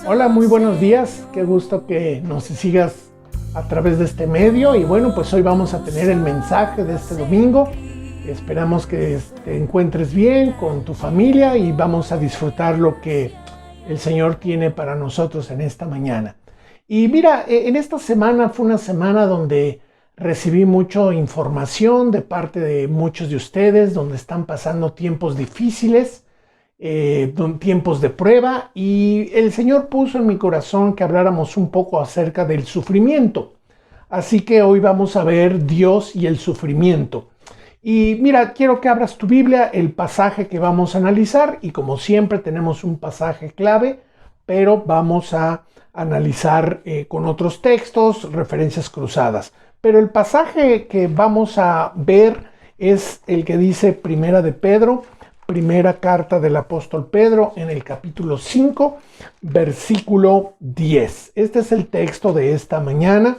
Hola, muy buenos días. Qué gusto que nos sigas a través de este medio. Y bueno, pues hoy vamos a tener el mensaje de este domingo. Esperamos que te encuentres bien con tu familia y vamos a disfrutar lo que el Señor tiene para nosotros en esta mañana. Y mira, en esta semana fue una semana donde recibí mucha información de parte de muchos de ustedes, donde están pasando tiempos difíciles. Tiempos de prueba, y el Señor puso en mi corazón que habláramos un poco acerca del sufrimiento. Así que hoy vamos a ver Dios y el sufrimiento. Y mira, quiero que abras tu Biblia, el pasaje que vamos a analizar, y como siempre tenemos un pasaje clave, pero vamos a analizar con otros textos, referencias cruzadas. Pero el pasaje que vamos a ver es el que dice Primera de Pedro, primera carta del apóstol Pedro, en el capítulo 5, versículo 10. Este es el texto de esta mañana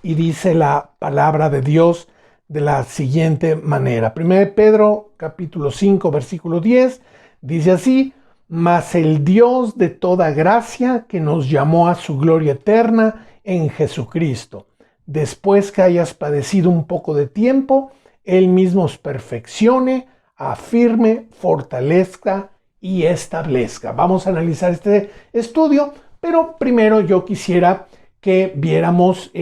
y dice la palabra de Dios de la siguiente manera. Primera de Pedro, capítulo 5, versículo 10, dice así: mas el Dios de toda gracia, que nos llamó a su gloria eterna en Jesucristo, después que hayas padecido un poco de tiempo, Él mismo os perfeccione, afirme, fortalezca y establezca. Vamos a analizar este estudio, pero primero yo quisiera que viéramos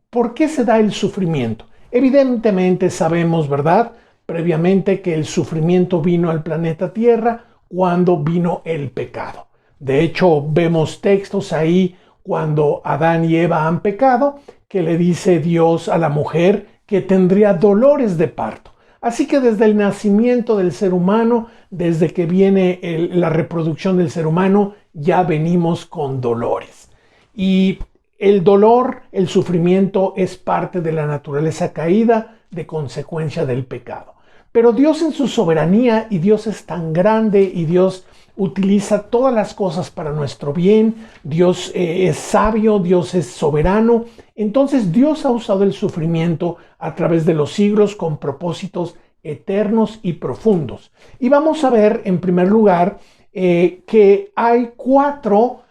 por qué se da el sufrimiento. Evidentemente sabemos, ¿verdad?, previamente que el sufrimiento vino al planeta Tierra cuando vino el pecado. De hecho, vemos textos ahí cuando Adán y Eva han pecado, que le dice Dios a la mujer que tendría dolores de parto. Así que desde el nacimiento del ser humano, desde que viene la reproducción del ser humano, ya venimos con dolores. Y el dolor, el sufrimiento es parte de la naturaleza caída de consecuencia del pecado. Pero Dios en su soberanía, y Dios es tan grande, y Dios utiliza todas las cosas para nuestro bien, Dios es sabio, Dios es soberano. Entonces Dios ha usado el sufrimiento a través de los siglos con propósitos eternos y profundos. Y vamos a ver en primer lugar que hay cuatro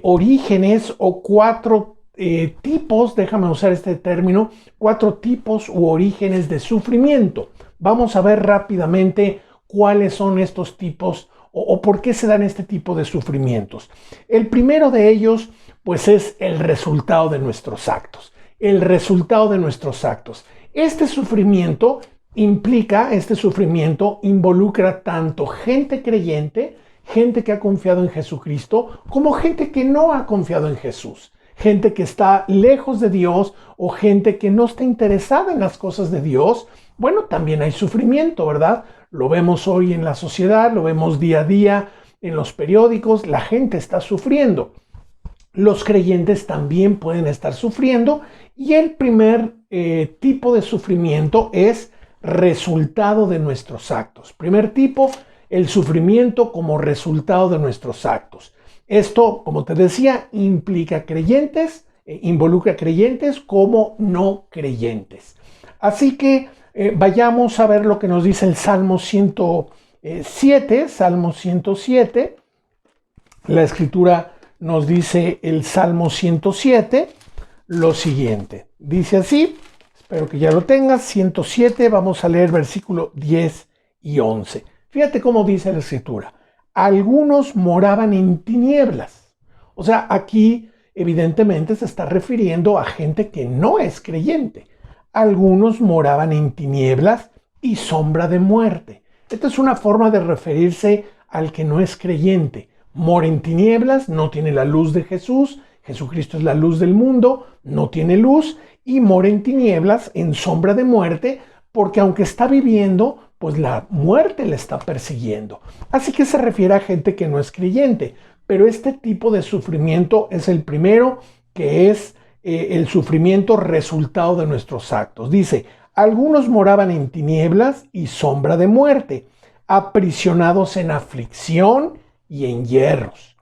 orígenes o cuatro tipos, déjame usar este término, cuatro tipos u orígenes de sufrimiento. Vamos a ver rápidamente cuáles son estos tipos o por qué se dan este tipo de sufrimientos. El primero de ellos, pues, es el resultado de nuestros actos. El resultado de nuestros actos. Este sufrimiento involucra tanto gente creyente, gente que ha confiado en Jesucristo, como gente que no ha confiado en Jesús. Gente que está lejos de Dios o gente que no está interesada en las cosas de Dios. Bueno, también hay sufrimiento, ¿verdad? Lo vemos hoy en la sociedad, lo vemos día a día en los periódicos, la gente está sufriendo. Los creyentes también pueden estar sufriendo, y el primer tipo de sufrimiento es resultado de nuestros actos. Primer tipo, el sufrimiento como resultado de nuestros actos. Esto, como te decía, involucra creyentes como no creyentes. Así que vayamos a ver lo que nos dice el Salmo 107. Salmo 107. La Escritura nos dice el Salmo 107 lo siguiente. Dice así, espero que ya lo tengas, 107, vamos a leer versículo 10 y 11. Fíjate cómo dice la Escritura. Algunos moraban en tinieblas. O sea, aquí evidentemente se está refiriendo a gente que no es creyente. Algunos moraban en tinieblas y sombra de muerte. Esta es una forma de referirse al que no es creyente. Mora en tinieblas, no tiene la luz de Jesús. Jesucristo es la luz del mundo, no tiene luz, y mora en tinieblas, en sombra de muerte, porque aunque está viviendo, pues la muerte le está persiguiendo. Así que se refiere a gente que no es creyente. Pero este tipo de sufrimiento es el primero, que es el sufrimiento resultado de nuestros actos. Dice, algunos moraban en tinieblas y sombra de muerte, aprisionados en aflicción y en hierros,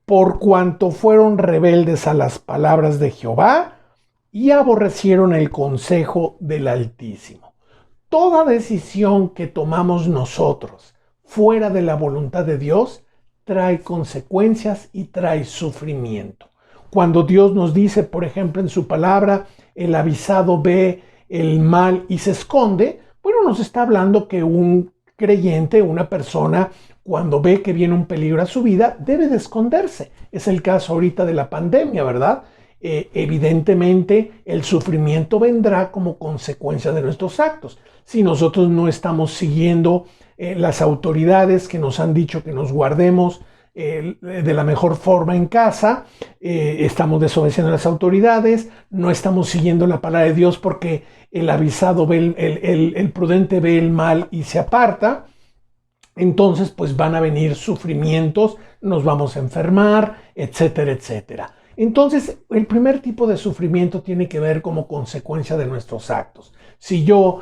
por cuanto fueron rebeldes a las palabras de Jehová y aborrecieron el consejo del Altísimo. Toda decisión que tomamos nosotros fuera de la voluntad de Dios trae consecuencias y trae sufrimiento. Cuando Dios nos dice, por ejemplo, en su palabra, el avisado ve el mal y se esconde, bueno, nos está hablando que un creyente, una persona, cuando ve que viene un peligro a su vida, debe de esconderse. Es el caso ahorita de la pandemia, ¿verdad? Evidentemente, el sufrimiento vendrá como consecuencia de nuestros actos. Si nosotros no estamos siguiendo las autoridades que nos han dicho que nos guardemos de la mejor forma en casa, estamos desobedeciendo a las autoridades, no estamos siguiendo la palabra de Dios porque el avisado ve el prudente ve el mal y se aparta, entonces pues van a venir sufrimientos, nos vamos a enfermar, etcétera, etcétera. Entonces, el primer tipo de sufrimiento tiene que ver como consecuencia de nuestros actos. Si yo,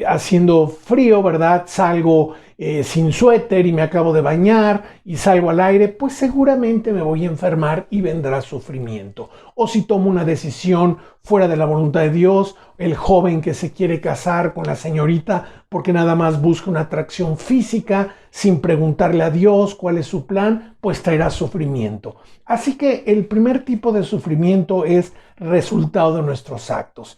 haciendo frío, ¿verdad?, salgo sin suéter y me acabo de bañar y salgo al aire, pues seguramente me voy a enfermar y vendrá sufrimiento. O si tomo una decisión fuera de la voluntad de Dios, el joven que se quiere casar con la señorita porque nada más busca una atracción física sin preguntarle a Dios cuál es su plan, pues traerá sufrimiento. Así que el primer tipo de sufrimiento es resultado de nuestros actos.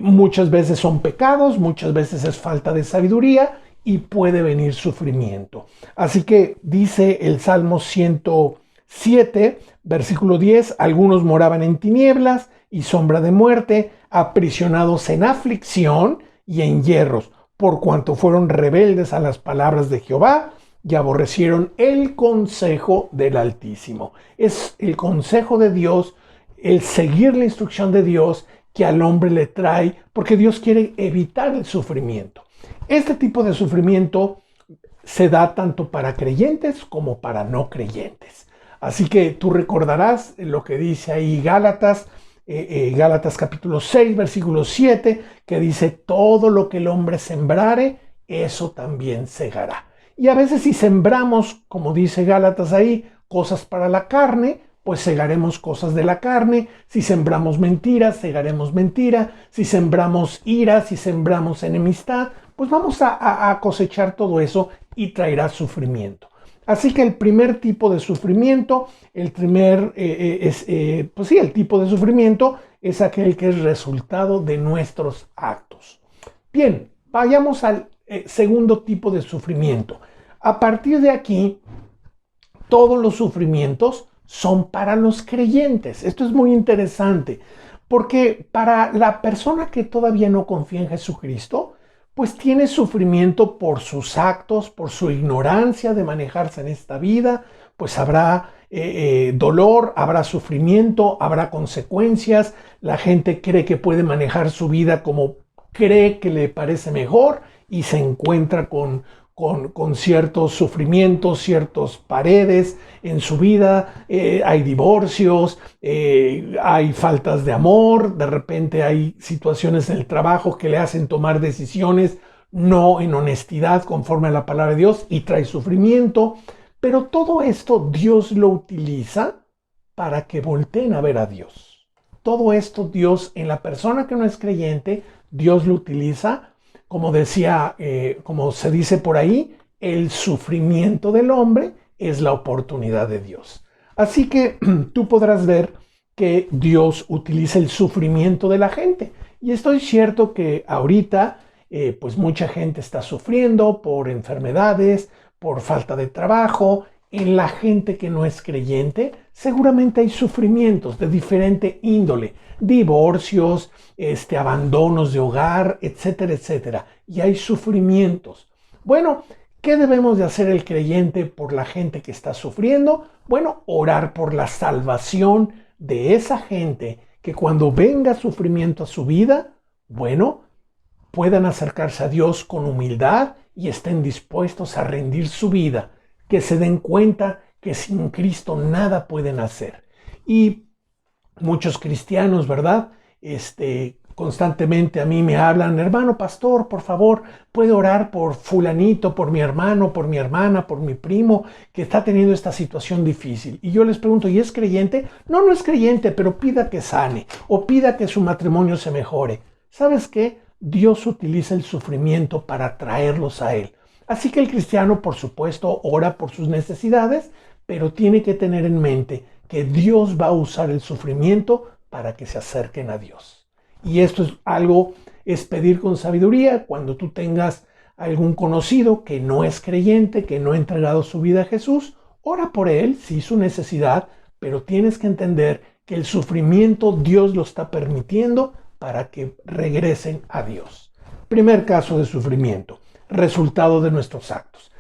Muchas veces son pecados, muchas veces es falta de sabiduría y puede venir sufrimiento. Así que dice el Salmo 107, versículo 10, algunos moraban en tinieblas y sombra de muerte, aprisionados en aflicción y en hierros, por cuanto fueron rebeldes a las palabras de Jehová y aborrecieron el consejo del Altísimo. Es el consejo de Dios, el seguir la instrucción de Dios que al hombre le trae, porque Dios quiere evitar el sufrimiento. Este tipo de sufrimiento se da tanto para creyentes como para no creyentes. Así que tú recordarás lo que dice ahí Gálatas, Gálatas capítulo 6, versículo 7, que dice, todo lo que el hombre sembrare, eso también segará. Y a veces si sembramos, como dice Gálatas ahí, cosas para la carne, pues segaremos cosas de la carne. Si sembramos mentiras, segaremos mentira. Si sembramos ira, si sembramos enemistad, pues vamos a cosechar todo eso y traerá sufrimiento. Así que el primer tipo de sufrimiento, el tipo de sufrimiento es aquel que es resultado de nuestros actos. Bien, vayamos al segundo tipo de sufrimiento. A partir de aquí, todos los sufrimientos son para los creyentes. Esto es muy interesante, porque para la persona que todavía no confía en Jesucristo, pues tiene sufrimiento por sus actos, por su ignorancia de manejarse en esta vida, pues habrá dolor, habrá sufrimiento, habrá consecuencias. La gente cree que puede manejar su vida como cree que le parece mejor y se encuentra con ciertos sufrimientos, ciertas paredes en su vida, hay divorcios, hay faltas de amor, de repente hay situaciones en el trabajo que le hacen tomar decisiones no en honestidad conforme a la palabra de Dios y trae sufrimiento, pero todo esto Dios lo utiliza para que volteen a ver a Dios. Todo esto Dios en la persona que no es creyente, Dios lo utiliza. Como decía, como se dice por ahí, el sufrimiento del hombre es la oportunidad de Dios. Así que tú podrás ver que Dios utiliza el sufrimiento de la gente. Y estoy cierto que ahorita, pues mucha gente está sufriendo por enfermedades, por falta de trabajo. En la gente que no es creyente, seguramente hay sufrimientos de diferente índole, divorcios, abandonos de hogar, etcétera, etcétera. Y hay sufrimientos. Bueno, ¿qué debemos de hacer el creyente por la gente que está sufriendo? Bueno, orar por la salvación de esa gente, que cuando venga sufrimiento a su vida, bueno, puedan acercarse a Dios con humildad y estén dispuestos a rendir su vida, que se den cuenta que sin Cristo nada pueden hacer. Y muchos cristianos, ¿verdad? Constantemente a mí me hablan, hermano pastor, por favor, puede orar por fulanito, por mi hermano, por mi hermana, por mi primo, que está teniendo esta situación difícil. Y yo les pregunto, ¿y es creyente? No, no es creyente, pero pida que sane o pida que su matrimonio se mejore. ¿Sabes qué? Dios utiliza el sufrimiento para traerlos a Él. Así que el cristiano, por supuesto, ora por sus necesidades, pero tiene que tener en mente que Dios va a usar el sufrimiento para que se acerquen a Dios. Y esto es pedir con sabiduría. Cuando tú tengas algún conocido que no es creyente, que no ha entregado su vida a Jesús, ora por él, sí, su necesidad, pero tienes que entender que el sufrimiento Dios lo está permitiendo para que regresen a Dios. Primer caso de sufrimiento, resultado de nuestros actos.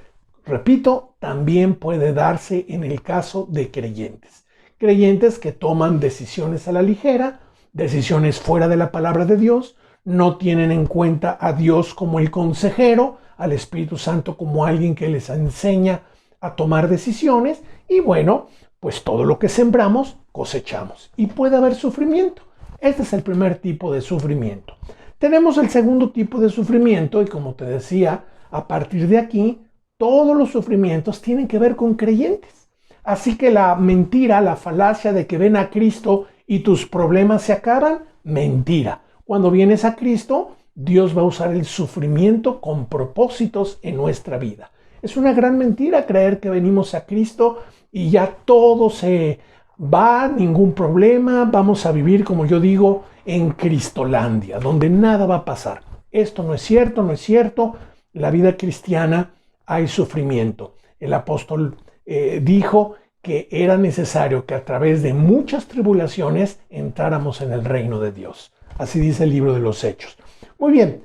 Repito, también puede darse en el caso de creyentes. Creyentes que toman decisiones a la ligera, decisiones fuera de la palabra de Dios, no tienen en cuenta a Dios como el consejero, al Espíritu Santo como alguien que les enseña a tomar decisiones, y bueno, pues todo lo que sembramos, cosechamos. Y puede haber sufrimiento. Este es el primer tipo de sufrimiento. Tenemos el segundo tipo de sufrimiento, y como te decía, a partir de aquí, todos los sufrimientos tienen que ver con creyentes. Así que la mentira, la falacia de que ven a Cristo y tus problemas se acaban, mentira. Cuando vienes a Cristo, Dios va a usar el sufrimiento con propósitos en nuestra vida. Es una gran mentira creer que venimos a Cristo y ya todo se va, ningún problema, vamos a vivir, como yo digo, en Cristolandia, donde nada va a pasar. Esto no es cierto, no es cierto. La vida cristiana hay sufrimiento. El apóstol dijo que era necesario que a través de muchas tribulaciones entráramos en el reino de Dios. Así dice el libro de los Hechos. Muy bien,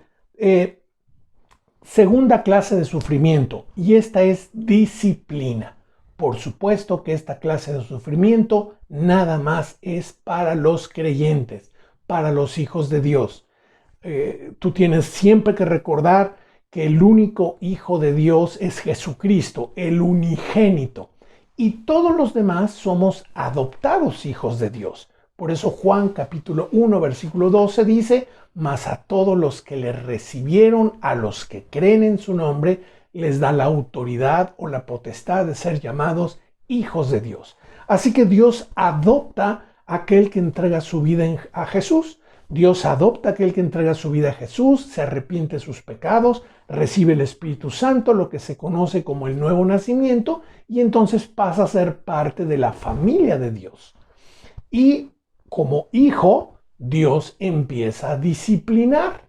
segunda clase de sufrimiento, y esta es disciplina. Por supuesto que esta clase de sufrimiento nada más es para los creyentes, para los hijos de Dios. Tú tienes siempre que recordar que el único Hijo de Dios es Jesucristo, el unigénito, y todos los demás somos adoptados hijos de Dios. Por eso Juan capítulo 1 versículo 12 dice: mas a todos los que le recibieron, a los que creen en su nombre, les da la autoridad o la potestad de ser llamados hijos de Dios. Así que Dios adopta a aquel que entrega su vida a Jesús. Dios adopta a aquel que entrega su vida a Jesús, se arrepiente de sus pecados, recibe el Espíritu Santo, lo que se conoce como el nuevo nacimiento, y entonces pasa a ser parte de la familia de Dios. Y como hijo, Dios empieza a disciplinar.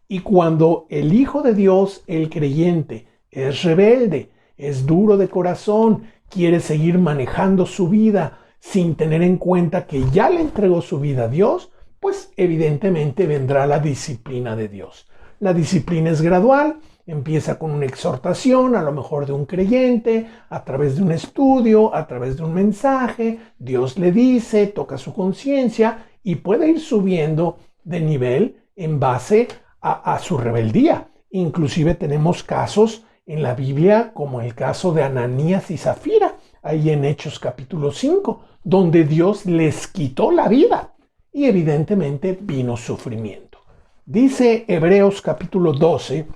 Y cuando el Hijo de Dios, el creyente, es rebelde, es duro de corazón, quiere seguir manejando su vida sin tener en cuenta que ya le entregó su vida a Dios, pues evidentemente vendrá la disciplina de Dios. La disciplina es gradual, empieza con una exhortación, a lo mejor de un creyente, a través de un estudio, a través de un mensaje. Dios le dice, toca su conciencia y puede ir subiendo de nivel en base a su rebeldía. Inclusive tenemos casos en la Biblia como el caso de Ananías y Zafira, ahí en Hechos capítulo 5, donde Dios les quitó la vida y evidentemente vino sufrimiento. Dice Hebreos capítulo 12,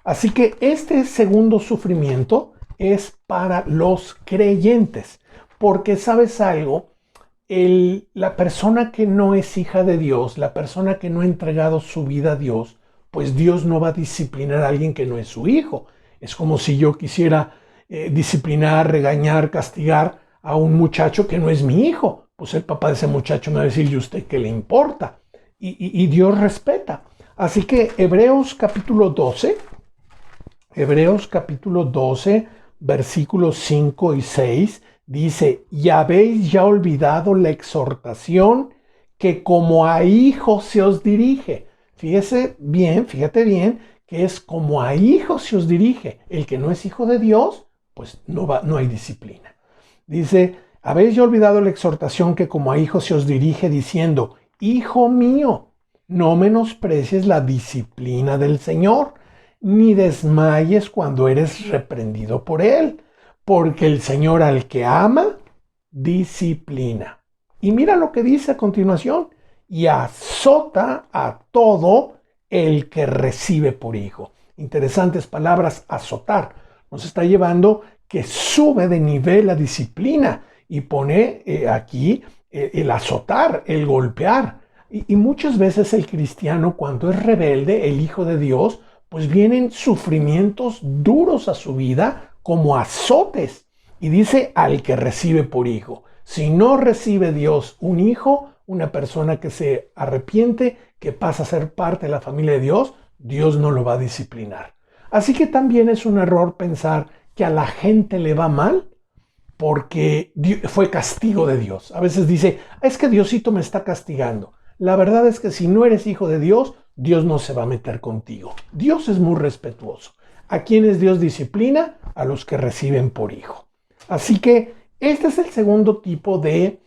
así que este segundo sufrimiento es para los creyentes, porque ¿sabes algo? La persona que no es hija de Dios, la persona que no ha entregado su vida a Dios, pues Dios no va a disciplinar a alguien que no es su hijo. Es como si yo quisiera disciplinar, regañar, castigar a un muchacho que no es mi hijo. Pues el papá de ese muchacho me va a decir: ¿y usted qué le importa? Y Dios respeta. Así que Hebreos capítulo 12, versículos 5 y 6, dice: y habéis ya olvidado la exhortación que como a hijos se os dirige. Fíjate bien, que es como a hijos se os dirige. El que no es hijo de Dios, pues no hay disciplina. Dice: habéis ya olvidado la exhortación que como a hijos se os dirige, diciendo: hijo mío, no menosprecies la disciplina del Señor, ni desmayes cuando eres reprendido por Él, porque el Señor al que ama, disciplina. Y mira lo que dice a continuación: y azota a todo el que recibe por hijo. Interesantes palabras, azotar. Nos está llevando que sube de nivel la disciplina y pone aquí el azotar, el golpear. Y muchas veces el cristiano, cuando es rebelde, el hijo de Dios, pues vienen sufrimientos duros a su vida como azotes. Y dice al que recibe por hijo. Si no recibe Dios un hijo, una persona que se arrepiente, que pasa a ser parte de la familia de Dios, Dios no lo va a disciplinar. Así que también es un error pensar que a la gente le va mal porque fue castigo de Dios. A veces dice, es que Diosito me está castigando. La verdad es que si no eres hijo de Dios, Dios no se va a meter contigo. Dios es muy respetuoso. ¿A quiénes Dios disciplina? A los que reciben por hijo. Así que este es el segundo tipo de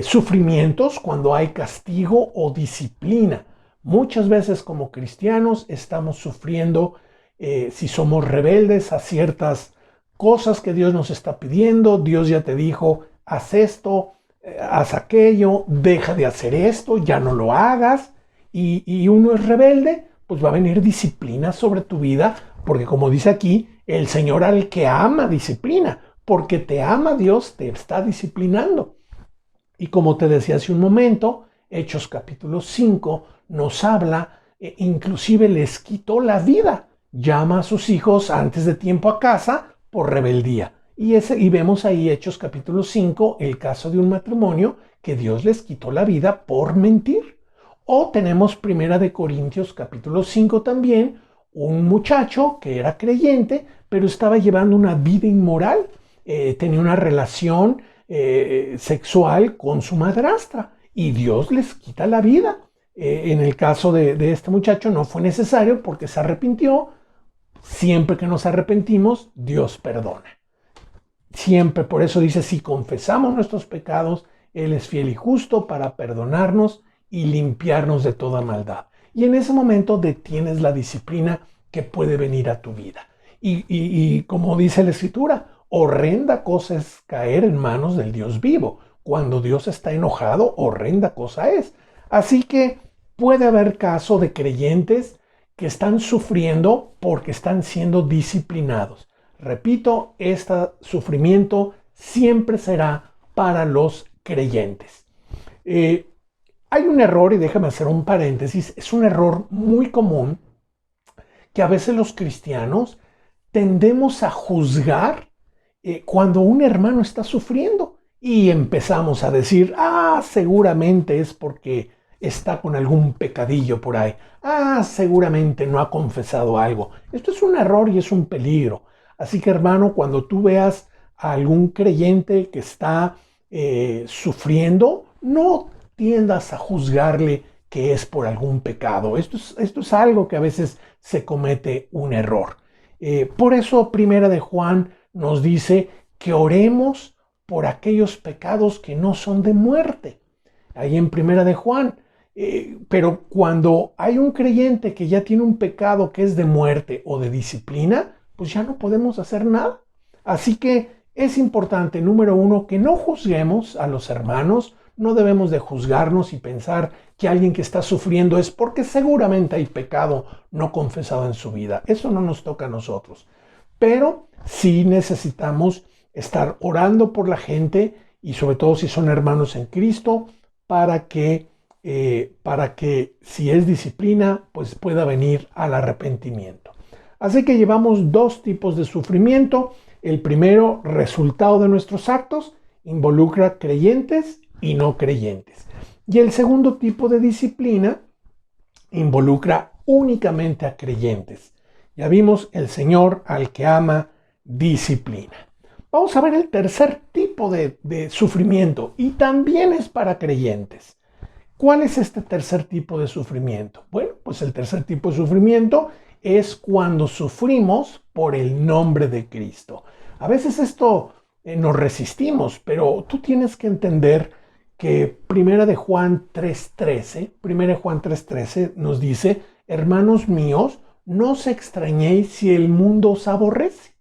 sufrimientos cuando hay castigo o disciplina. Muchas veces como cristianos estamos sufriendo si somos rebeldes a ciertas cosas que Dios nos está pidiendo. Dios ya te dijo, haz esto, haz aquello, deja de hacer esto, ya no lo hagas. Y uno es rebelde, pues va a venir disciplina sobre tu vida, porque como dice aquí, el Señor al que ama disciplina, porque te ama Dios, te está disciplinando. Y como te decía hace un momento, Hechos capítulo 5 nos habla, inclusive les quitó la vida, llama a sus hijos antes de tiempo a casa por rebeldía. Y vemos ahí Hechos capítulo 5, el caso de un matrimonio que Dios les quitó la vida por mentir. O tenemos Primera de Corintios capítulo 5 también, un muchacho que era creyente, pero estaba llevando una vida inmoral, tenía una relación sexual con su madrastra y Dios les quita la vida. En el caso de este muchacho no fue necesario porque se arrepintió. Siempre que nos arrepentimos, Dios perdona. Siempre, por eso dice, si confesamos nuestros pecados, Él es fiel y justo para perdonarnos y limpiarnos de toda maldad. Y en ese momento detienes la disciplina que puede venir a tu vida. Y como dice la Escritura, horrenda cosa es caer en manos del Dios vivo. Cuando Dios está enojado, horrenda cosa es. Así que puede haber caso de creyentes que están sufriendo porque están siendo disciplinados. Repito, este sufrimiento siempre será para los creyentes. Hay un error, y déjame hacer un paréntesis, es un error muy común que a veces los cristianos tendemos a juzgar cuando un hermano está sufriendo y empezamos a decir, seguramente es porque está con algún pecadillo por ahí, seguramente no ha confesado algo. Esto es un error y es un peligro. Así que hermano, cuando tú veas a algún creyente que está sufriendo, no tiendas a juzgarle que es por algún pecado. Esto es algo que a veces se comete un error. Por eso Primera de Juan nos dice que oremos por aquellos pecados que no son de muerte. Ahí en Primera de Juan. Pero cuando hay un creyente que ya tiene un pecado que es de muerte o de disciplina, pues ya no podemos hacer nada. Así que es importante, número uno, que no juzguemos a los hermanos. No debemos de juzgarnos y pensar que alguien que está sufriendo es porque seguramente hay pecado no confesado en su vida. Eso no nos toca a nosotros. Pero sí necesitamos estar orando por la gente y sobre todo si son hermanos en Cristo para que si es disciplina, pues pueda venir al arrepentimiento. Así que llevamos dos tipos de sufrimiento. El primero, resultado de nuestros actos, involucra creyentes y no creyentes. Y el segundo tipo de disciplina involucra únicamente a creyentes. Ya vimos el Señor al que ama disciplina. Vamos a ver el tercer tipo de sufrimiento y también es para creyentes. ¿Cuál es este tercer tipo de sufrimiento? Bueno, pues el tercer tipo de sufrimiento es cuando sufrimos por el nombre de Cristo. A veces esto nos resistimos, pero tú tienes que entender que Primera de Juan 3:13 nos dice, hermanos míos, no os extrañéis si el mundo os aborrece.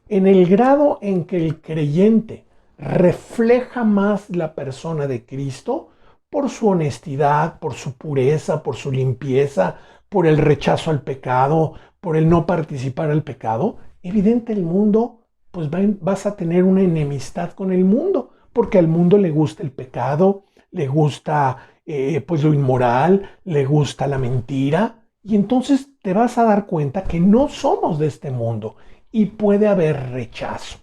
En el grado en que el creyente refleja más la persona de Cristo, por su honestidad, por su pureza, por su limpieza, por el rechazo al pecado, por el no participar al pecado, evidente el mundo, pues vas a tener una enemistad con el mundo, porque al mundo le gusta el pecado, le gusta pues lo inmoral, le gusta la mentira, y entonces te vas a dar cuenta que no somos de este mundo. y puede haber rechazo.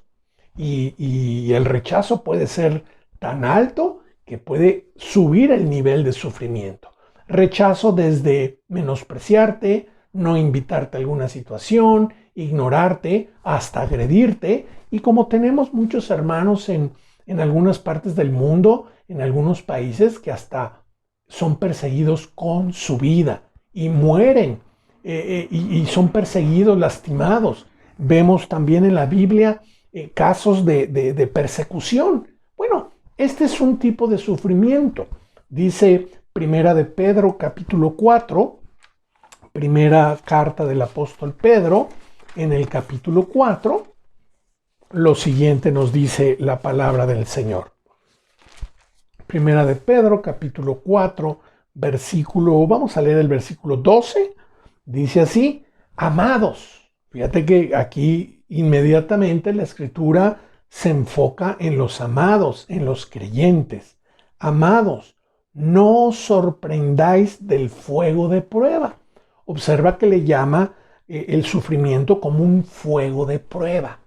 Y el rechazo puede ser tan alto que puede subir el nivel de sufrimiento. Rechazo desde menospreciarte, no invitarte a alguna situación, ignorarte, hasta agredirte. Y como tenemos muchos hermanos en algunas partes del mundo, en algunos países, que hasta son perseguidos con su vida y mueren y son perseguidos, lastimados. Vemos también en la Biblia casos de persecución. Bueno, este es un tipo de sufrimiento. Dice Primera de Pedro, capítulo 4, primera carta del apóstol Pedro, en el capítulo 4, lo siguiente nos dice la palabra del Señor. Primera de Pedro, capítulo 4, vamos a leer el versículo 12, dice así: amados. Fíjate que aquí inmediatamente la escritura se enfoca en los amados, en los creyentes. Amados, no os sorprendáis del fuego de prueba. Observa que le llama el sufrimiento como un fuego de prueba.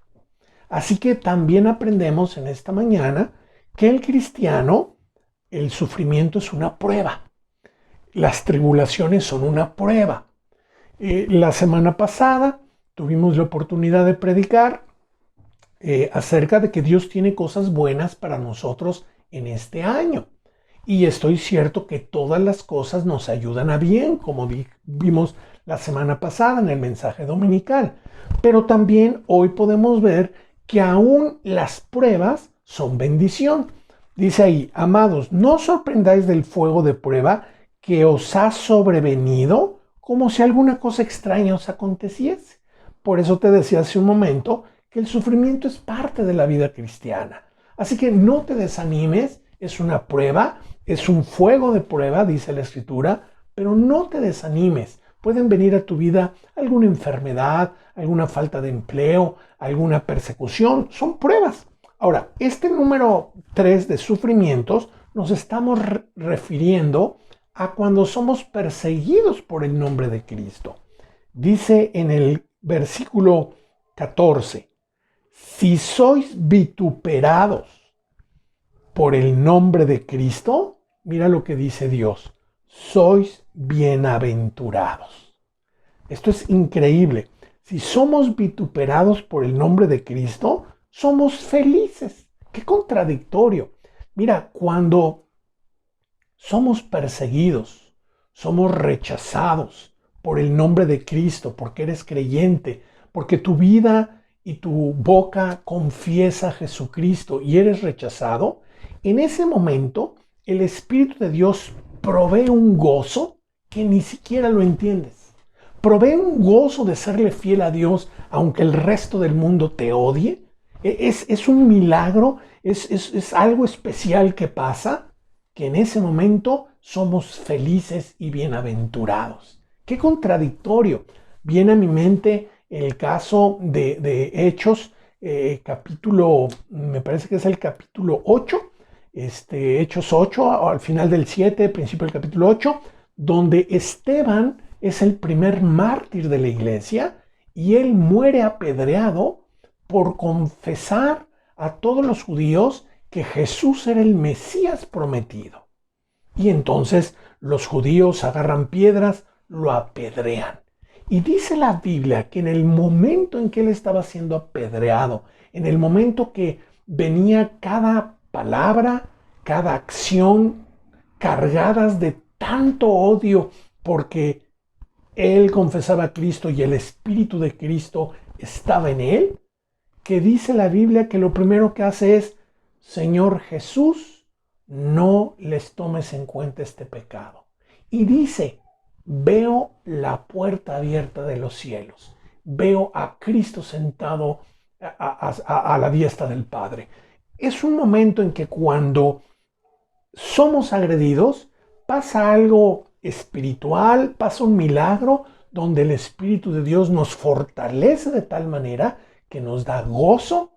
Así que también aprendemos en esta mañana que el cristiano, el sufrimiento es una prueba. Las tribulaciones son una prueba. La semana pasada tuvimos la oportunidad de predicar acerca de que Dios tiene cosas buenas para nosotros en este año. Y estoy cierto que todas las cosas nos ayudan a bien, como vimos la semana pasada en el mensaje dominical. Pero también hoy podemos ver que aún las pruebas son bendición. Dice ahí: amados, no os sorprendáis del fuego de prueba que os ha sobrevenido como si alguna cosa extraña os aconteciese. Por eso te decía hace un momento que el sufrimiento es parte de la vida cristiana. Así que no te desanimes, es una prueba, es un fuego de prueba, dice la Escritura, pero no te desanimes. Pueden venir a tu vida alguna enfermedad, alguna falta de empleo, alguna persecución, son pruebas. Ahora, este número 3 de sufrimientos nos estamos refiriendo a cuando somos perseguidos por el nombre de Cristo. Dice en el versículo 14: si sois vituperados por el nombre de Cristo, mira lo que dice Dios: sois bienaventurados. Esto es increíble. Si somos vituperados por el nombre de Cristo, somos felices. ¡Qué contradictorio! Mira, cuando somos perseguidos, somos rechazados por el nombre de Cristo, porque eres creyente, porque tu vida y tu boca confiesa a Jesucristo y eres rechazado, en ese momento el Espíritu de Dios provee un gozo que ni siquiera lo entiendes. Provee un gozo de serle fiel a Dios aunque el resto del mundo te odie. Es un milagro, es algo especial que pasa, que en ese momento somos felices y bienaventurados. ¡Qué contradictorio! Viene a mi mente el caso de Hechos, capítulo, me parece que es el capítulo 8, Hechos 8, al final del 7, principio del capítulo 8, donde Esteban es el primer mártir de la iglesia y él muere apedreado por confesar a todos los judíos que Jesús era el Mesías prometido. Y entonces los judíos agarran piedras, lo apedrean. Y dice la Biblia que en el momento en que él estaba siendo apedreado, en el momento que venía cada palabra, cada acción cargadas de tanto odio porque él confesaba a Cristo y el Espíritu de Cristo estaba en él, que dice la Biblia que lo primero que hace es: Señor Jesús, no les tomes en cuenta este pecado. Y dice: veo la puerta abierta de los cielos, veo a Cristo sentado a la diestra del Padre. Es un momento en que cuando somos agredidos, pasa algo espiritual, pasa un milagro donde el Espíritu de Dios nos fortalece de tal manera que nos da gozo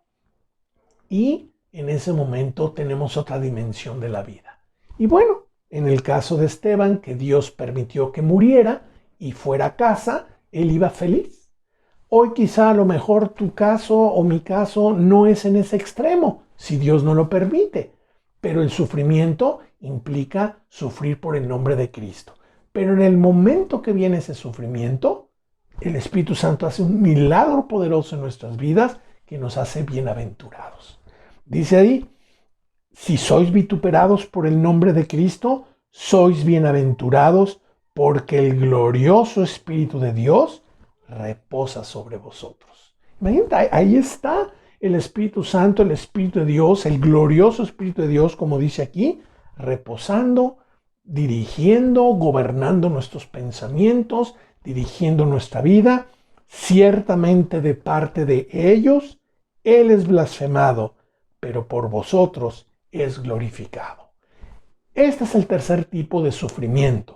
y en ese momento tenemos otra dimensión de la vida. Y bueno, en el caso de Esteban, que Dios permitió que muriera y fuera a casa, él iba feliz. Hoy quizá a lo mejor tu caso o mi caso no es en ese extremo, si Dios no lo permite, pero el sufrimiento implica sufrir por el nombre de Cristo. Pero en el momento que viene ese sufrimiento, el Espíritu Santo hace un milagro poderoso en nuestras vidas que nos hace bienaventurados. Dice ahí, si sois vituperados por el nombre de Cristo, sois bienaventurados porque el glorioso Espíritu de Dios reposa sobre vosotros. Imagínate, ahí está el Espíritu Santo, el Espíritu de Dios, el glorioso Espíritu de Dios, como dice aquí, reposando, dirigiendo, gobernando nuestros pensamientos, dirigiendo nuestra vida. Ciertamente de parte de ellos, Él es blasfemado, pero por vosotros es glorificado. Este es el tercer tipo de sufrimiento.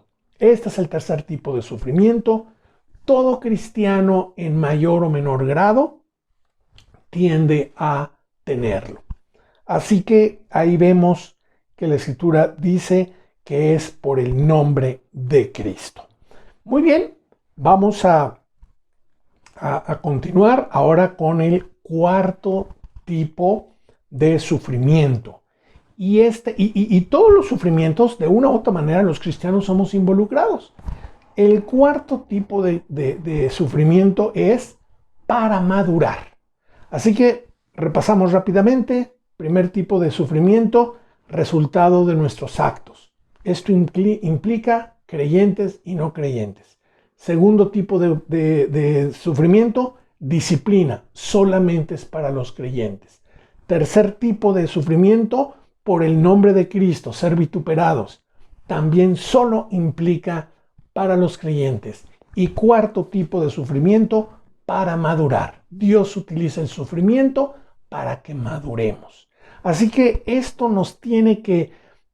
Todo cristiano en mayor o menor grado tiende a tenerlo. Así que ahí vemos que la Escritura dice que es por el nombre de Cristo. Muy bien, vamos a continuar ahora con el cuarto tipo de sufrimiento. Y todos los sufrimientos, de una u otra manera, los cristianos somos involucrados. El cuarto tipo de sufrimiento es para madurar. Así que repasamos rápidamente. Primer tipo de sufrimiento, resultado de nuestros actos. Esto implica creyentes y no creyentes. Segundo tipo de sufrimiento, disciplina, solamente es para los creyentes. Tercer tipo de sufrimiento, por el nombre de Cristo, ser vituperados, también solo implica para los creyentes. Y cuarto tipo de sufrimiento, para madurar. Dios utiliza el sufrimiento para que maduremos. Así que esto nos tiene que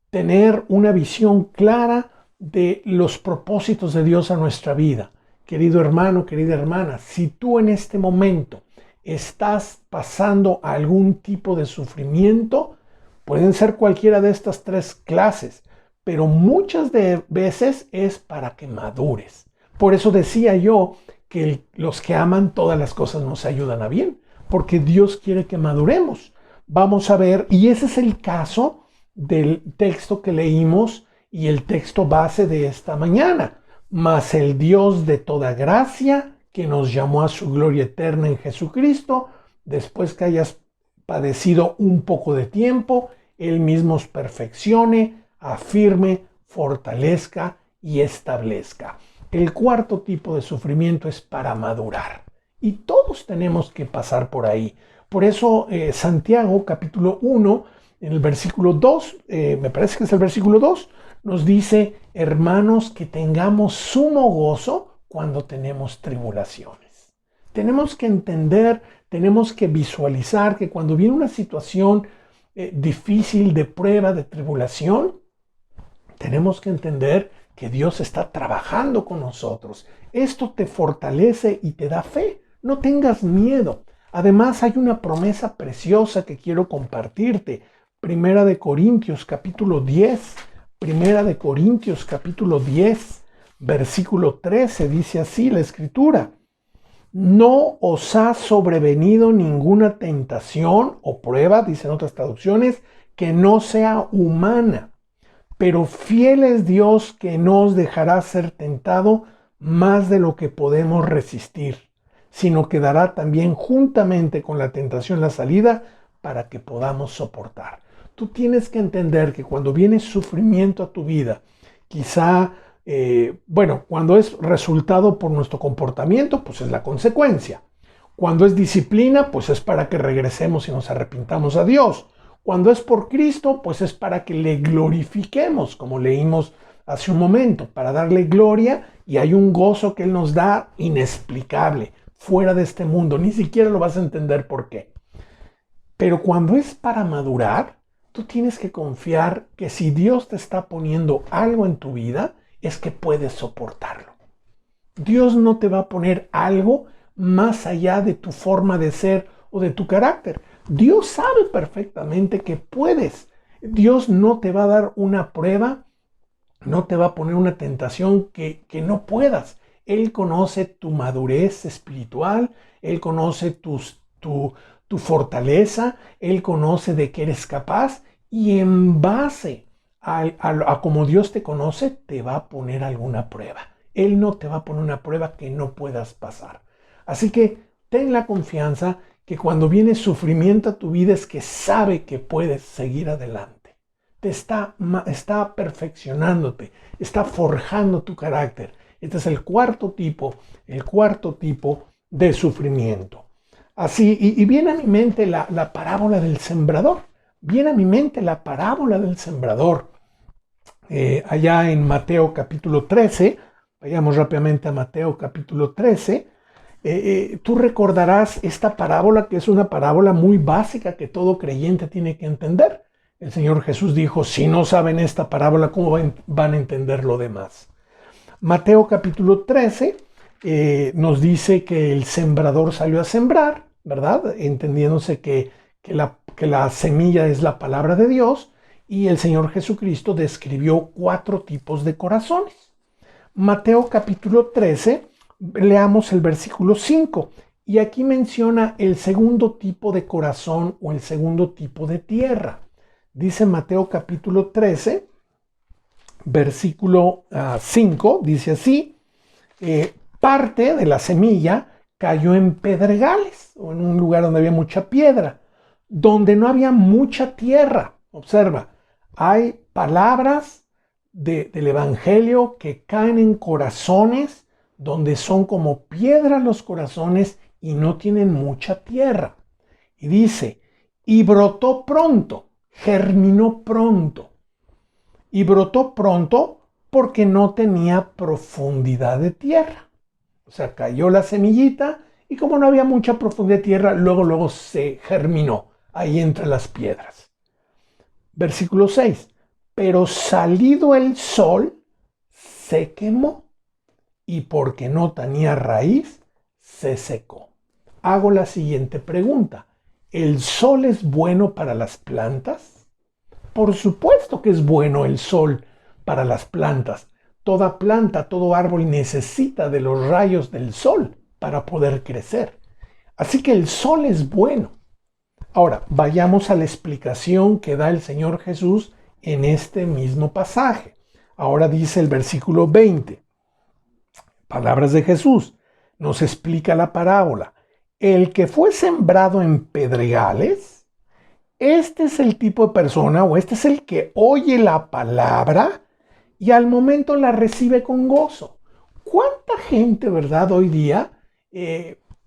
tener una visión clara de los propósitos de Dios a nuestra vida. Querido hermano, querida hermana, si tú en este momento estás pasando algún tipo de sufrimiento, pueden ser cualquiera de estas tres clases, pero muchas de veces es para que madures. Por eso decía yo que los que aman todas las cosas nos ayudan a bien, porque Dios quiere que maduremos. Vamos a ver, y ese es el caso del texto que leímos y el texto base de esta mañana. Mas el Dios de toda gracia, que nos llamó a su gloria eterna en Jesucristo, después que hayas padecido un poco de tiempo, Él mismo os perfeccione, afirme, fortalezca y establezca. El cuarto tipo de sufrimiento es para madurar. Y todos tenemos que pasar por ahí. Por eso Santiago capítulo 1, en el versículo 2, me parece que es el versículo 2, nos dice, hermanos, que tengamos sumo gozo cuando tenemos tribulaciones. Tenemos que entender, tenemos que visualizar que cuando viene una situación difícil de prueba, de tribulación, tenemos que entender que Dios está trabajando con nosotros. Esto te fortalece y te da fe. No tengas miedo. Además, hay una promesa preciosa que quiero compartirte. Primera de Corintios capítulo 10, versículo 13, dice así la Escritura. No os ha sobrevenido ninguna tentación o prueba, dicen otras traducciones, que no sea humana. Pero fiel es Dios que no os dejará ser tentado más de lo que podemos resistir, sino que dará también juntamente con la tentación la salida para que podamos soportar. Tú tienes que entender que cuando viene sufrimiento a tu vida, quizá, cuando es resultado por nuestro comportamiento, pues es la consecuencia. Cuando es disciplina, pues es para que regresemos y nos arrepintamos a Dios. Cuando es por Cristo, pues es para que le glorifiquemos, como leímos hace un momento, para darle gloria, y hay un gozo que Él nos da inexplicable, fuera de este mundo. Ni siquiera lo vas a entender por qué. Pero cuando es para madurar, tú tienes que confiar que si Dios te está poniendo algo en tu vida, es que puedes soportarlo. Dios no te va a poner algo más allá de tu forma de ser o de tu carácter. Dios sabe perfectamente que puedes. Dios no te va a dar una prueba, no te va a poner una tentación que no puedas. Él conoce tu madurez espiritual, Él conoce tu fortaleza, Él conoce de qué eres capaz y en base a como Dios te conoce, te va a poner alguna prueba. Él no te va a poner una prueba que no puedas pasar. Así que ten la confianza que cuando viene sufrimiento a tu vida es que sabe que puedes seguir adelante. Te está perfeccionándote, está forjando tu carácter. Este es el cuarto tipo de sufrimiento. Así, y viene a mi mente la parábola del sembrador. Viene a mi mente la parábola del sembrador. Allá en Mateo capítulo 13, vayamos rápidamente a Mateo capítulo 13, tú recordarás esta parábola, que es una parábola muy básica que todo creyente tiene que entender. El Señor Jesús dijo, si no saben esta parábola, ¿cómo van a entender lo demás? Mateo capítulo 13 nos dice que el sembrador salió a sembrar, ¿verdad? Entendiéndose que la semilla es la palabra de Dios, y el Señor Jesucristo describió 4 tipos de corazones. Mateo capítulo 13, leamos el versículo 5, y aquí menciona el segundo tipo de corazón o el segundo tipo de tierra. Dice Mateo capítulo 13, versículo 5, dice así, parte de la semilla cayó en pedregales, o en un lugar donde había mucha piedra, donde no había mucha tierra. Observa, hay palabras del Evangelio que caen en corazones donde son como piedras los corazones y no tienen mucha tierra. Y dice, y brotó pronto, germinó pronto. Y brotó pronto porque no tenía profundidad de tierra. O sea, cayó la semillita y como no había mucha profundidad de tierra, luego se germinó ahí entre las piedras. Versículo 6. Pero salido el sol, se quemó y porque no tenía raíz, se secó. Hago la siguiente pregunta. ¿El sol es bueno para las plantas? Por supuesto que es bueno el sol para las plantas. Toda planta, todo árbol necesita de los rayos del sol para poder crecer. Así que el sol es bueno. Ahora, vayamos a la explicación que da el Señor Jesús en este mismo pasaje. Ahora dice el versículo 20. Palabras de Jesús. Nos explica la parábola. El que fue sembrado en pedregales, este es el tipo de persona, o este es el que oye la palabra y al momento la recibe con gozo. ¿Cuánta gente, verdad, hoy día,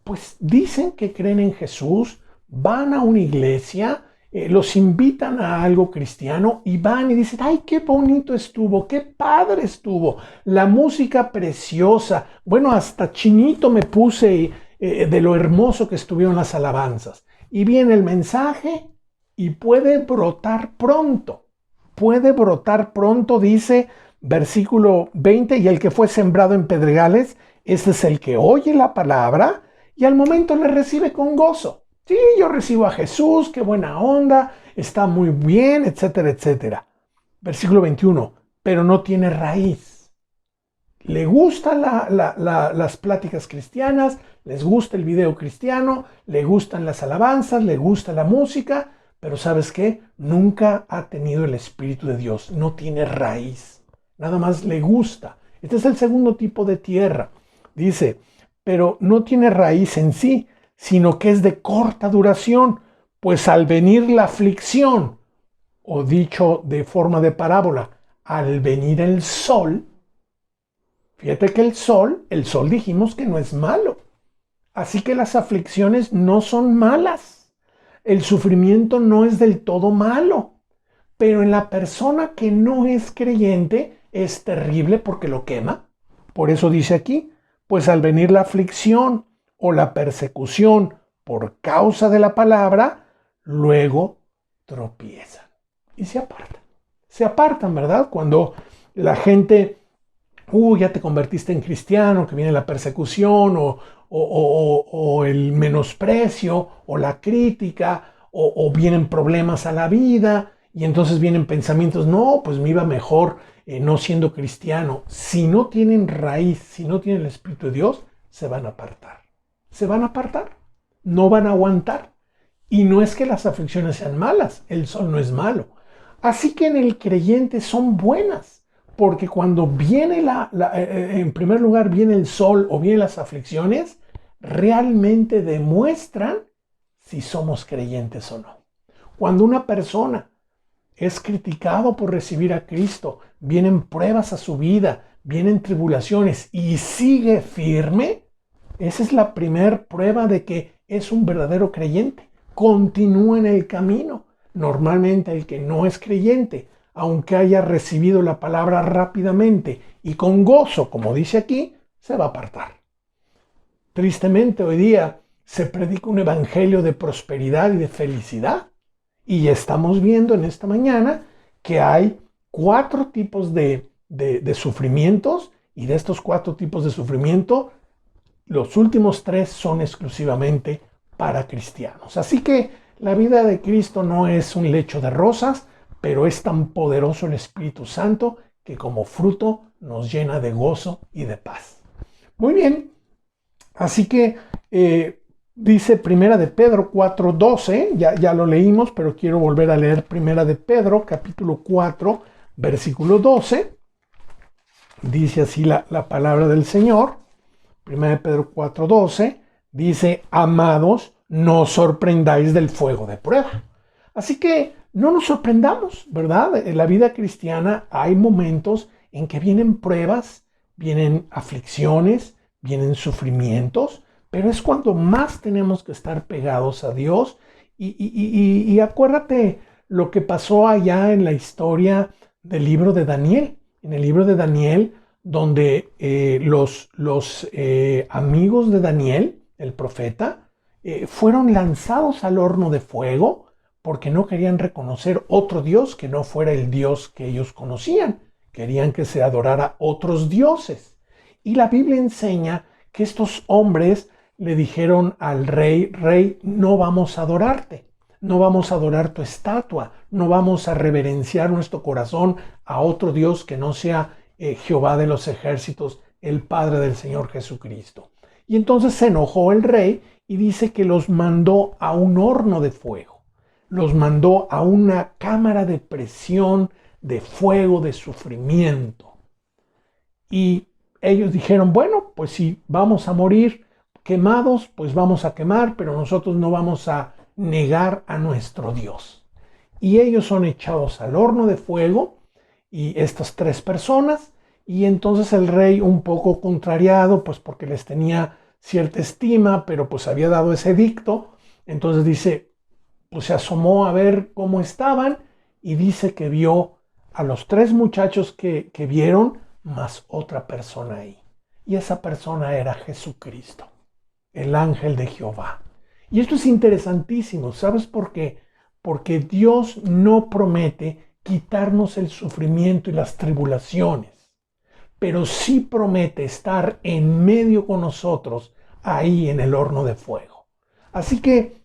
pues dicen que creen en Jesús, van a una iglesia, los invitan a algo cristiano y van y dicen, ay, qué bonito estuvo, qué padre estuvo, la música preciosa, bueno, hasta chinito me puse de lo hermoso que estuvieron las alabanzas. Y viene el mensaje y puede brotar pronto, dice versículo 20, y el que fue sembrado en pedregales, este es el que oye la palabra y al momento le recibe con gozo. Sí, yo recibo a Jesús, qué buena onda, está muy bien, etcétera, etcétera. Versículo 21, pero no tiene raíz. Le gustan las pláticas cristianas, les gusta el video cristiano, le gustan las alabanzas, le gusta la música, pero ¿sabes qué? Nunca ha tenido el Espíritu de Dios, no tiene raíz, nada más le gusta. Este es el segundo tipo de tierra. Dice, pero no tiene raíz en sí, sino que es de corta duración, pues al venir la aflicción, o dicho de forma de parábola, al venir el sol, fíjate que el sol dijimos que no es malo, así que las aflicciones no son malas, el sufrimiento no es del todo malo, pero en la persona que no es creyente es terrible porque lo quema. Por eso dice aquí, pues al venir la aflicción, o la persecución por causa de la palabra, luego tropiezan y se apartan. Se apartan, ¿verdad? Cuando la gente, ya te convertiste en cristiano, que viene la persecución o el menosprecio o la crítica o vienen problemas a la vida y entonces vienen pensamientos, no, pues me iba mejor no siendo cristiano. Si no tienen raíz, si no tienen el Espíritu de Dios, se van a apartar. Se van a apartar, no van a aguantar. Y no es que las aflicciones sean malas, el sol no es malo. Así que en el creyente son buenas, porque cuando viene en primer lugar viene el sol o vienen las aflicciones, realmente demuestran si somos creyentes o no. Cuando una persona es criticado por recibir a Cristo, vienen pruebas a su vida, vienen tribulaciones y sigue firme, esa es la primer prueba de que es un verdadero creyente. Continúa en el camino. Normalmente el que no es creyente, aunque haya recibido la palabra rápidamente y con gozo, como dice aquí, se va a apartar. Tristemente hoy día se predica un evangelio de prosperidad y de felicidad. Y estamos viendo en esta mañana que hay 4 tipos de sufrimientos, y de estos 4 tipos de sufrimiento, los últimos 3 son exclusivamente para cristianos. Así que la vida de Cristo no es un lecho de rosas, pero es tan poderoso el Espíritu Santo que como fruto nos llena de gozo y de paz. Muy bien, así que dice Primera de Pedro 4:12, ya lo leímos, pero quiero volver a leer Primera de Pedro, capítulo 4, versículo 12. Dice así la palabra del Señor. Primera de Pedro 4:12 dice, amados, no os sorprendáis del fuego de prueba. Así que no nos sorprendamos, ¿verdad? En la vida cristiana hay momentos en que vienen pruebas, vienen aflicciones, vienen sufrimientos, pero es cuando más tenemos que estar pegados a Dios. Y acuérdate lo que pasó allá en la historia del libro de Daniel. En el libro de Daniel, donde los amigos de Daniel, el profeta, fueron lanzados al horno de fuego porque no querían reconocer otro Dios que no fuera el Dios que ellos conocían. Querían que se adorara otros dioses. Y la Biblia enseña que estos hombres le dijeron al rey, rey, no vamos a adorarte, no vamos a adorar tu estatua, no vamos a reverenciar nuestro corazón a otro Dios que no sea Jehová de los ejércitos, el Padre del Señor Jesucristo. Y entonces se enojó el rey y dice que los mandó a un horno de fuego, los mandó a una cámara de presión, de fuego, de sufrimiento. Y ellos dijeron, bueno, pues si vamos a morir quemados, pues vamos a quemar, pero nosotros no vamos a negar a nuestro Dios. Y ellos son echados al horno de fuego, y estas 3 personas, y entonces el rey, un poco contrariado, pues porque les tenía cierta estima, pero pues había dado ese edicto, entonces dice, pues se asomó a ver cómo estaban, y dice que vio a los 3 muchachos que vieron, más otra persona ahí. Y esa persona era Jesucristo, el ángel de Jehová. Y esto es interesantísimo, ¿sabes por qué? Porque Dios no promete quitarnos el sufrimiento y las tribulaciones, pero sí promete estar en medio con nosotros, ahí en el horno de fuego. Así que,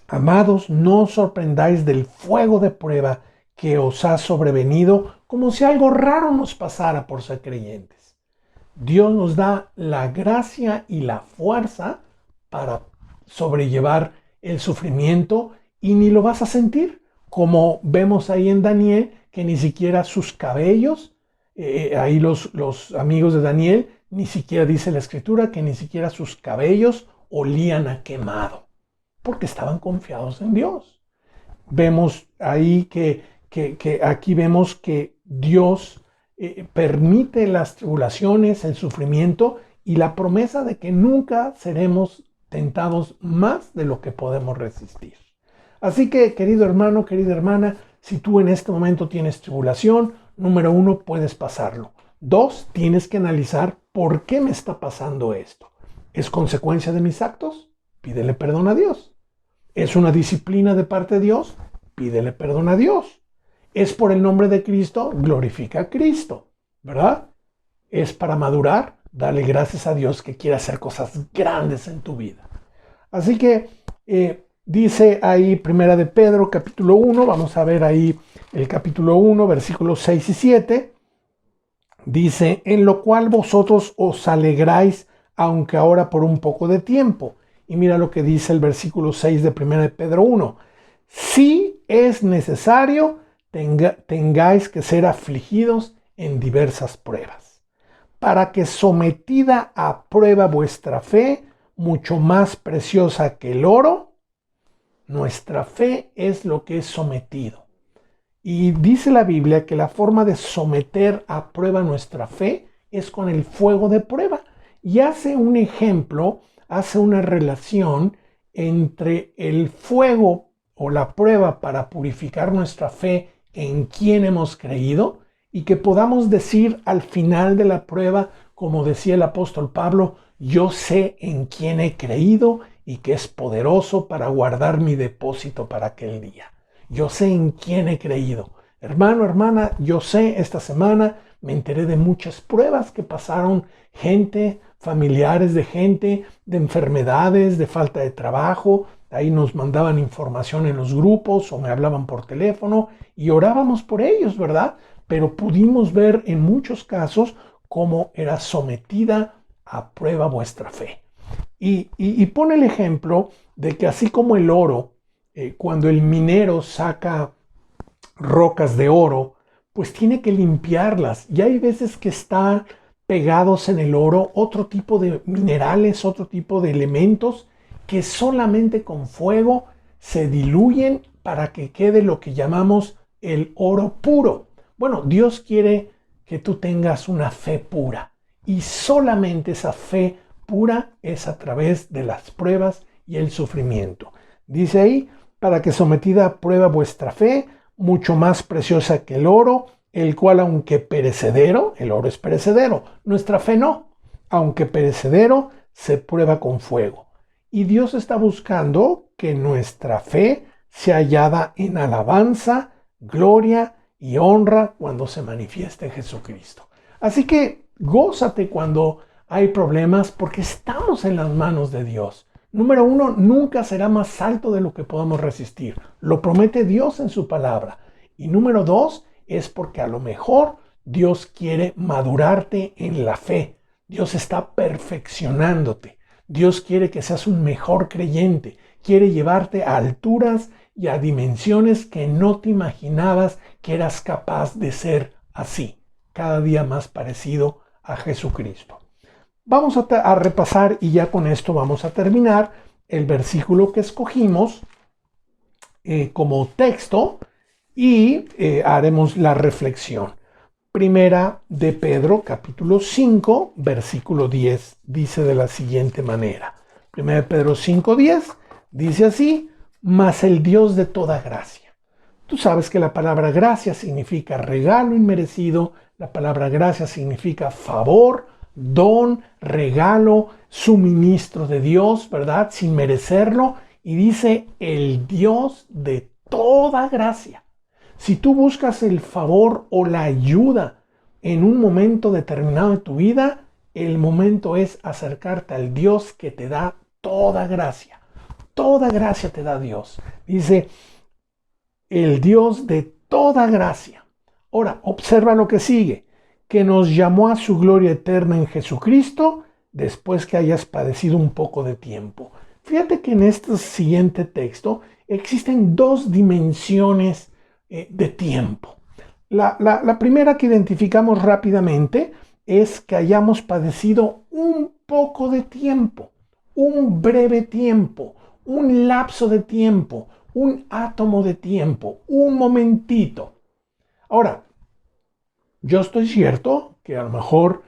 amados, no os sorprendáis del fuego de prueba que os ha sobrevenido, como si algo raro nos pasara por ser creyentes. Dios nos da la gracia y la fuerza para sobrellevar el sufrimiento y ni lo vas a sentir, como vemos ahí en Daniel, que ni siquiera sus cabellos, ahí los amigos de Daniel, ni siquiera dice la escritura que ni siquiera sus cabellos olían a quemado, porque estaban confiados en Dios. Vemos ahí que aquí vemos que Dios permite las tribulaciones, el sufrimiento y la promesa de que nunca seremos tentados más de lo que podemos resistir. Así que, querido hermano, querida hermana, si tú en este momento tienes tribulación, número 1, puedes pasarlo. 2, tienes que analizar por qué me está pasando esto. ¿Es consecuencia de mis actos? Pídele perdón a Dios. ¿Es una disciplina de parte de Dios? Pídele perdón a Dios. ¿Es por el nombre de Cristo? Glorifica a Cristo, ¿verdad? ¿Es para madurar? Dale gracias a Dios que quiere hacer cosas grandes en tu vida. Así que Dice ahí Primera de Pedro, capítulo 1, vamos a ver ahí el capítulo 1, versículos 6 y 7. Dice, en lo cual vosotros os alegráis, aunque ahora por un poco de tiempo. Y mira lo que dice el versículo 6 de 1 de Pedro 1. Si es necesario, tengáis que ser afligidos en diversas pruebas, para que sometida a prueba vuestra fe, mucho más preciosa que el oro, nuestra fe es lo que es sometido. Y dice la Biblia que la forma de someter a prueba nuestra fe es con el fuego de prueba. Y hace un ejemplo, hace una relación entre el fuego o la prueba para purificar nuestra fe en quien hemos creído y que podamos decir al final de la prueba, como decía el apóstol Pablo, yo sé en quién he creído y que es poderoso para guardar mi depósito para aquel día. Yo sé en quién he creído. Hermano, hermana, yo sé, esta semana me enteré de muchas pruebas que pasaron gente, familiares de gente, de enfermedades, de falta de trabajo. Ahí nos mandaban información en los grupos o me hablaban por teléfono y orábamos por ellos, ¿verdad? Pero pudimos ver en muchos casos cómo era sometida a prueba vuestra fe. Y pone el ejemplo de que así como el oro, cuando el minero saca rocas de oro, pues tiene que limpiarlas. Y hay veces que están pegados en el oro otro tipo de minerales, otro tipo de elementos que solamente con fuego se diluyen para que quede lo que llamamos el oro puro. Bueno, Dios quiere que tú tengas una fe pura y solamente esa fe pura es a través de las pruebas y el sufrimiento. Dice ahí, para que sometida a prueba vuestra fe, mucho más preciosa que el oro, el cual aunque perecedero, el oro es perecedero, nuestra fe no, aunque perecedero, se prueba con fuego. Y Dios está buscando que nuestra fe sea hallada en alabanza, gloria y honra cuando se manifieste Jesucristo. Así que gózate cuando hay problemas porque estamos en las manos de Dios. Número uno, nunca será más alto de lo que podamos resistir. Lo promete Dios en su palabra. Y número dos, es porque a lo mejor Dios quiere madurarte en la fe. Dios está perfeccionándote. Dios quiere que seas un mejor creyente. Quiere llevarte a alturas y a dimensiones que no te imaginabas que eras capaz de ser así. Cada día más parecido a Jesucristo. Vamos a repasar y ya con esto vamos a terminar el versículo que escogimos como texto y haremos la reflexión. Primera de Pedro, capítulo 5, versículo 10, dice de la siguiente manera. Primera de Pedro 5, 10, dice así, mas el Dios de toda gracia. Tú sabes que la palabra gracia significa regalo inmerecido, la palabra gracia significa favor, don, regalo, suministro de Dios, ¿verdad? Sin merecerlo. Y dice el Dios de toda gracia. Si tú buscas el favor o la ayuda en un momento determinado de tu vida, el momento es acercarte al Dios que te da toda gracia. Toda gracia te da Dios. Dice, el Dios de toda gracia. Ahora, observa lo que sigue, que nos llamó a su gloria eterna en Jesucristo después que hayas padecido un poco de tiempo. Fíjate que en este siguiente texto existen dos dimensiones de tiempo. La primera que identificamos rápidamente es que hayamos padecido un poco de tiempo, un breve tiempo, un lapso de tiempo, un átomo de tiempo, un momentito. Ahora, yo estoy cierto que a lo mejor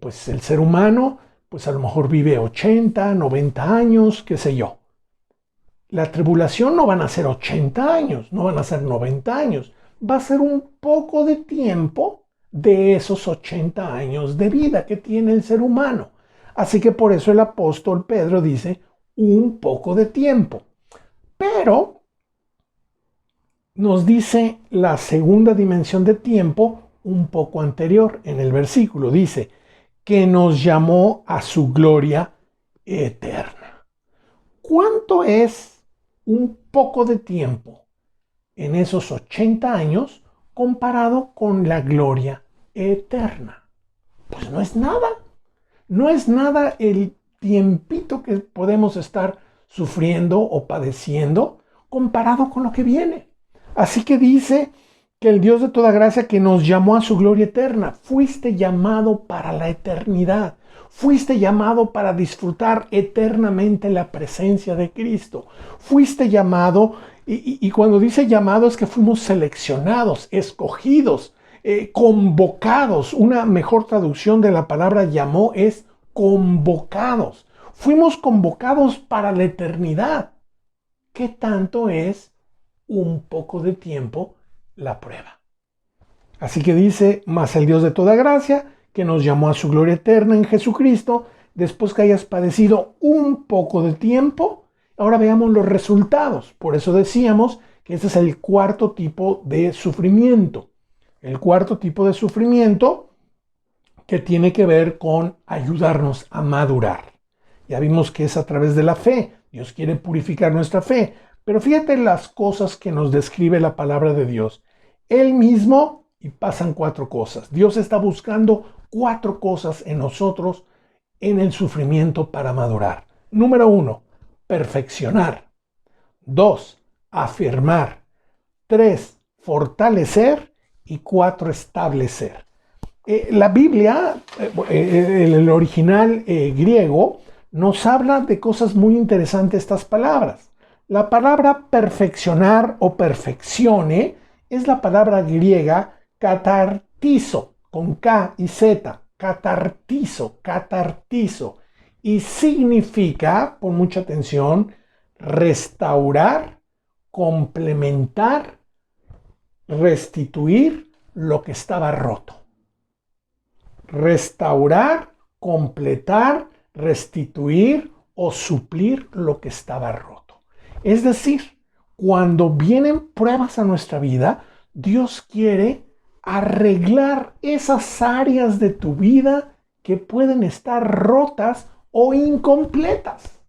pues el ser humano pues a lo mejor vive 80, 90 años, qué sé yo. La tribulación no van a ser 80 años, no van a ser 90 años. Va a ser un poco de tiempo de esos 80 años de vida que tiene el ser humano. Así que por eso el apóstol Pedro dice un poco de tiempo. Pero nos dice la segunda dimensión de tiempo un poco anterior en el versículo. Dice que nos llamó a su gloria eterna. ¿Cuánto es un poco de tiempo en esos 80 años comparado con la gloria eterna. Pues no es nada. No es nada el tiempito que podemos estar sufriendo o padeciendo comparado con lo que viene. Así que dice que el Dios de toda gracia que nos llamó a su gloria eterna, fuiste llamado para la eternidad. Fuiste llamado para disfrutar eternamente la presencia de Cristo. Fuiste llamado, y cuando dice llamado es que fuimos seleccionados, escogidos, convocados. Una mejor traducción de la palabra llamó es convocados. Fuimos convocados para la eternidad. ¿Qué tanto es un poco de tiempo la prueba? Así que dice, mas el Dios de toda gracia, que nos llamó a su gloria eterna en Jesucristo, después que hayas padecido un poco de tiempo, ahora veamos los resultados. Por eso decíamos que este es el cuarto tipo de sufrimiento. El cuarto tipo de sufrimiento que tiene que ver con ayudarnos a madurar. Ya vimos que es a través de la fe. Dios quiere purificar nuestra fe. Pero fíjate las cosas que nos describe la palabra de Dios. Él mismo, y pasan 4 cosas. Dios está buscando 4 cosas en nosotros en el sufrimiento para madurar. Número 1, perfeccionar. 2, afirmar. 3, fortalecer. Y 4, establecer. La Biblia, el original griego, nos habla de cosas muy interesantes estas palabras. La palabra perfeccionar o perfeccione es la palabra griega catartizo, con K y Z, catartizo, y significa, pon mucha atención, restaurar, complementar, restituir lo que estaba roto. Restaurar, completar, restituir o suplir lo que estaba roto. Es decir, cuando vienen pruebas a nuestra vida, Dios quiere arreglar esas áreas de tu vida que pueden estar rotas o incompletas.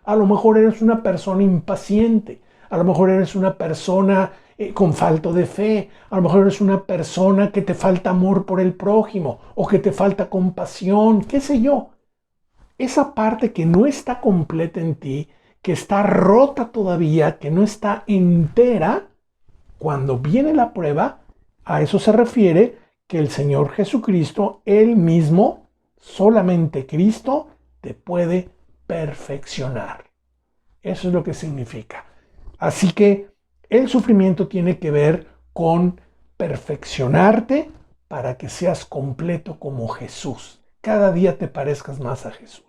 A lo mejor eres una persona impaciente, a lo mejor eres una persona con falta de fe, a lo mejor eres una persona que te falta amor por el prójimo o que te falta compasión, qué sé yo. Esa parte que no está completa en ti, que está rota todavía, que no está entera, cuando viene la prueba, a eso se refiere que el Señor Jesucristo, Él mismo, solamente Cristo, te puede perfeccionar. Eso es lo que significa. Así que el sufrimiento tiene que ver con perfeccionarte para que seas completo como Jesús. Cada día te parezcas más a Jesús.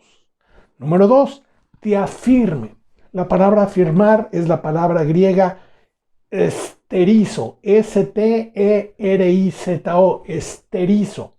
Número 2, te afirme. La palabra afirmar es la palabra griega esterizo, S-T-E-R-I-Z-O, esterizo,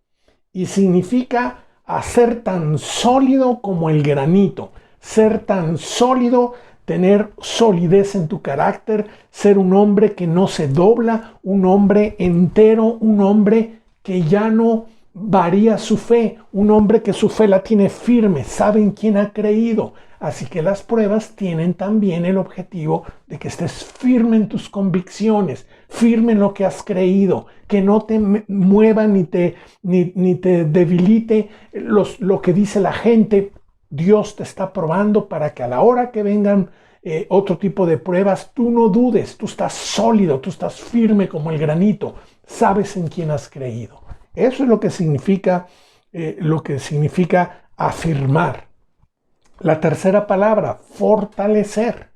y significa hacer tan sólido como el granito, ser tan sólido, tener solidez en tu carácter, ser un hombre que no se dobla, un hombre entero, un hombre que ya no varía su fe, un hombre que su fe la tiene firme, sabe en quién ha creído. Así que las pruebas tienen también el objetivo de que estés firme en tus convicciones, firme en lo que has creído, que no te mueva ni te debilite lo que dice la gente. Dios te está probando para que a la hora que vengan otro tipo de pruebas, tú no dudes, tú estás sólido, tú estás firme como el granito, sabes en quién has creído. Eso es lo que significa afirmar. La tercera palabra, fortalecer.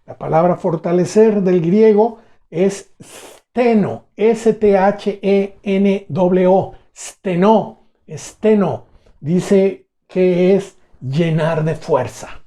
La palabra fortalecer del griego es steno, S-T-H-E-N-O, steno. Dice que es llenar de fuerza.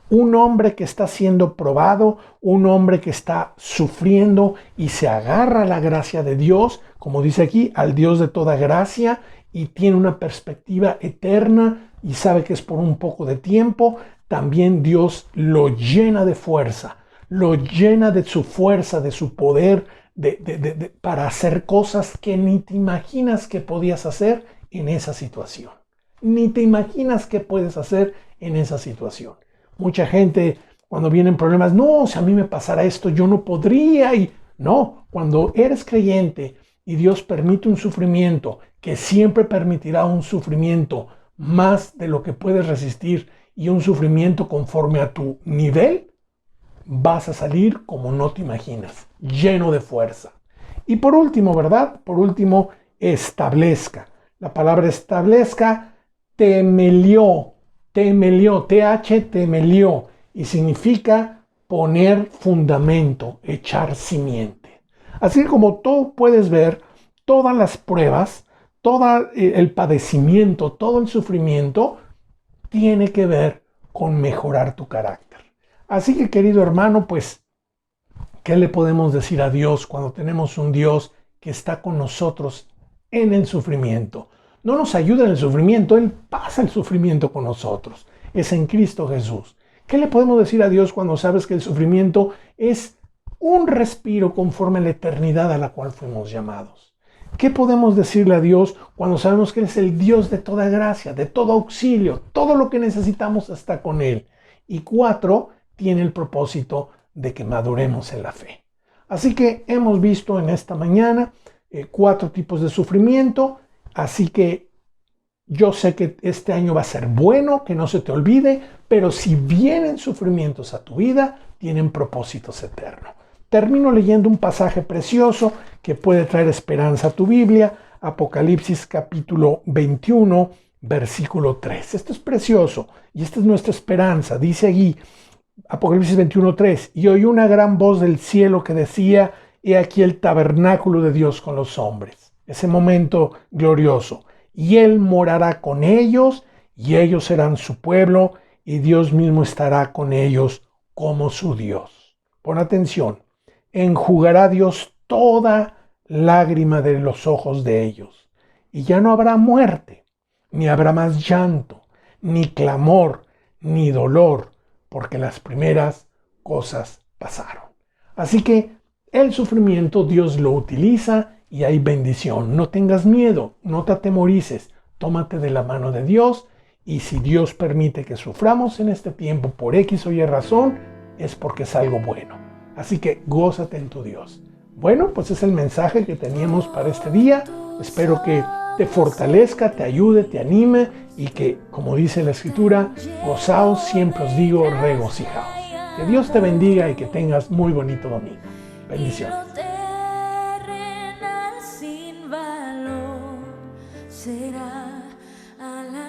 Un hombre que está siendo probado, un hombre que está sufriendo y se agarra a la gracia de Dios, como dice aquí, al Dios de toda gracia, y tiene una perspectiva eterna y sabe que es por un poco de tiempo, también Dios lo llena de fuerza, lo llena de su fuerza, de su poder, para hacer cosas que ni te imaginas que podías hacer en esa situación. Ni te imaginas qué puedes hacer en esa situación. Mucha gente Cuando vienen problemas, no, si a mí me pasara esto, yo no podría. Y no, cuando eres creyente y Dios permite un sufrimiento, que siempre permitirá un sufrimiento más de lo que puedes resistir y un sufrimiento conforme a tu nivel, vas a salir como no te imaginas, lleno de fuerza. Y por último, ¿verdad? Por último, establezca. La palabra establezca, temelió, temelió, y significa poner fundamento, echar simiente. Así que como tú puedes ver, todas las pruebas, todo el padecimiento, todo el sufrimiento, tiene que ver con mejorar tu carácter. Así que, querido hermano, pues, ¿qué le podemos decir a Dios cuando tenemos un Dios que está con nosotros en el sufrimiento? No nos ayuda en el sufrimiento, Él pasa el sufrimiento con nosotros. Es en Cristo Jesús. ¿Qué le podemos decir a Dios cuando sabes que el sufrimiento es un respiro conforme a la eternidad a la cual fuimos llamados? ¿Qué podemos decirle a Dios cuando sabemos que Él es el Dios de toda gracia, de todo auxilio? Todo lo que necesitamos está con Él. Y 4, tiene el propósito de que maduremos en la fe. Así que hemos visto en esta mañana 4 tipos de sufrimiento. Así que yo sé que este año va a ser bueno, que no se te olvide, pero si vienen sufrimientos a tu vida, tienen propósitos eternos. Termino leyendo un pasaje precioso que puede traer esperanza a tu Biblia, Apocalipsis capítulo 21, versículo 3. Esto es precioso y esta es nuestra esperanza. Dice allí, Apocalipsis 21, 3, y oí una gran voz del cielo que decía, he aquí el tabernáculo de Dios con los hombres. Ese momento glorioso. Y Él morará con ellos, y ellos serán su pueblo, y Dios mismo estará con ellos como su Dios. Pon atención. Enjugará Dios toda lágrima de los ojos de ellos, y ya no habrá muerte, ni habrá más llanto, ni clamor, ni dolor, porque las primeras cosas pasaron. Así que el sufrimiento Dios lo utiliza y hay bendición. No tengas miedo, no te atemorices, tómate de la mano de Dios, y si Dios permite que suframos en este tiempo por X o Y razón, es porque es algo bueno. Así que gózate en tu Dios. Bueno, pues es el mensaje que teníamos para este día. Espero que te fortalezca, te ayude, te anime y que, como dice la Escritura, gozaos, siempre os digo, regocijaos. Que Dios te bendiga y que tengas muy bonito domingo. Bendiciones. Será a la